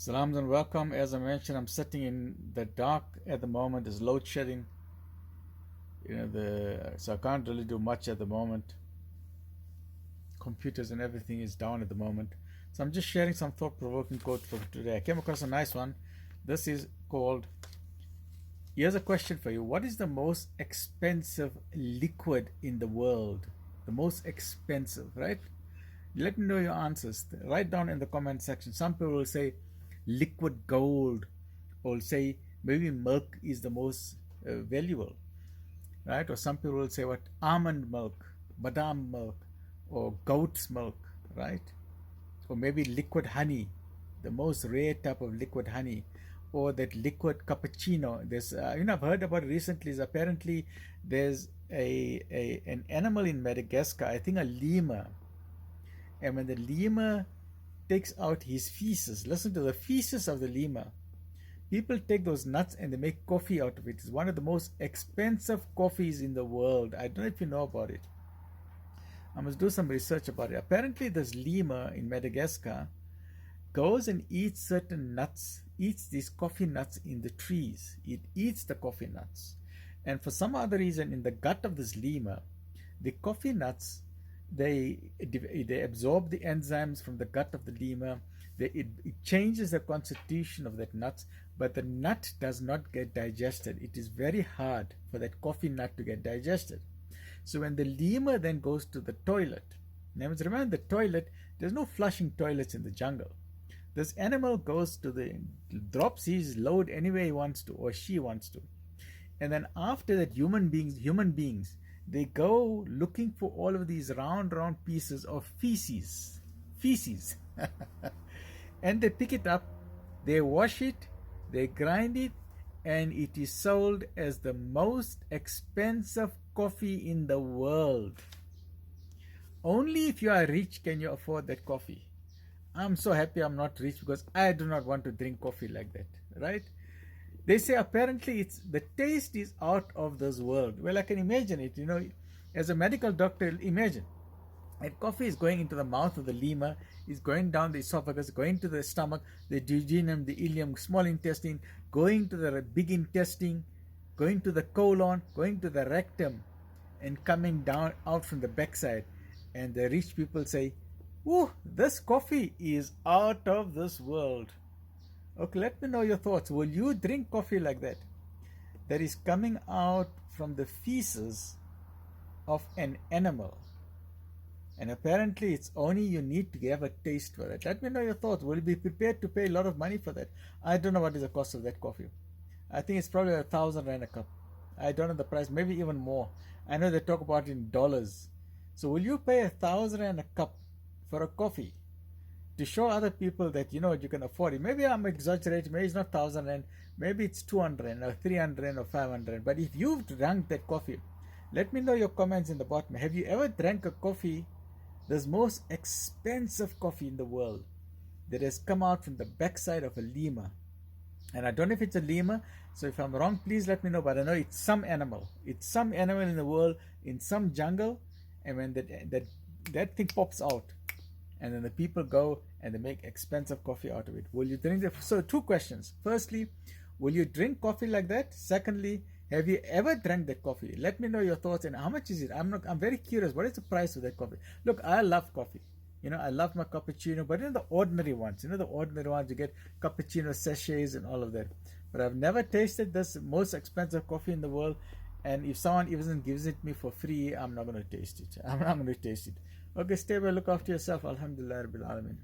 Salams and welcome. As I mentioned, I'm sitting in the dark at the moment. There's load shedding. So I can't really do much at the moment. Computers and everything is down at the moment. So I'm just sharing some thought-provoking quotes for today. I came across a nice one. This is called, here's a question for you. What is the most expensive liquid in the world? The most expensive, right? Let me know your answers. Write down in the comment section. Some people will say liquid gold, or say maybe milk is the most valuable, right? Or some people will say what, almond milk, badam milk, or goat's milk, right? Or maybe liquid honey, the most rare type of liquid honey, or that liquid cappuccino. There's I've heard about it recently. Is apparently there's an animal in Madagascar, I think a lemur, and when the lemur takes out his feces, listen to the feces of the lemur. People take those nuts and they make coffee out of it. It's one of the most expensive coffees in the world. I don't know if you know about it. I must do some research about it. Apparently, this lemur in Madagascar goes and eats certain nuts, eats these coffee nuts in the trees. It eats the coffee nuts. And for some other reason, in the gut of this lemur, the coffee nuts, they absorb the enzymes from the gut of the lemur. It changes the constitution of that nut, but the nut does not get digested. It is very hard for that coffee nut to get digested. So when the lemur then goes to the toilet, now remember the toilet, there's no flushing toilets in the jungle. This animal goes to drops his load anywhere he wants to, or she wants to. And then after that, human beings, they go looking for all of these round pieces of feces, and they pick it up, they wash it, they grind it, and it is sold as the most expensive coffee in the world. Only if you are rich can you afford that coffee. I'm so happy I'm not rich, because I do not want to drink coffee like that, right? They say apparently the taste is out of this world. Well, I can imagine it. As a medical doctor, imagine that coffee is going into the mouth of the lemur, is going down the esophagus, going to the stomach, the duodenum, the ileum, small intestine, going to the big intestine, going to the colon, going to the rectum, and coming down out from the backside. And the rich people say, "Ooh, this coffee is out of this world." Okay, let me know your thoughts. Will you drink coffee like that? That is coming out from the feces of an animal. And apparently it's only you need to have a taste for it. Let me know your thoughts. Will you be prepared to pay a lot of money for that? I don't know what is the cost of that coffee. I think it's probably 1,000 rand a cup. I don't know the price, maybe even more. I know they talk about it in dollars. So will you pay 1,000 rand a cup for a coffee to show other people that you can afford it? Maybe I'm exaggerating. Maybe it's not 1,000 rand. Maybe it's 200 rand or 300 rand or 500 rand. But if you've drank that coffee, let me know your comments in the bottom. Have you ever drank a coffee, this most expensive coffee in the world, that has come out from the backside of a lemur? And I don't know if it's a lemur, so if I'm wrong, please let me know. But I know it's some animal. It's some animal in the world, in some jungle, and when that thing pops out, and then the people go and they make expensive coffee out of it. Will you drink it? So 2 questions. Firstly, will you drink coffee like that? Secondly, have you ever drank that coffee? Let me know your thoughts, and how much is it? I'm very curious. What is the price of that coffee? Look, I love coffee. I love my cappuccino, but the ordinary ones. The ordinary ones, you get cappuccino sachets and all of that. But I've never tasted this most expensive coffee in the world. And if someone even gives it me for free, I'm not going to taste it. I'm not going to taste it. Okay, stay well. Look after yourself. Alhamdulillah Rabbil Alameen.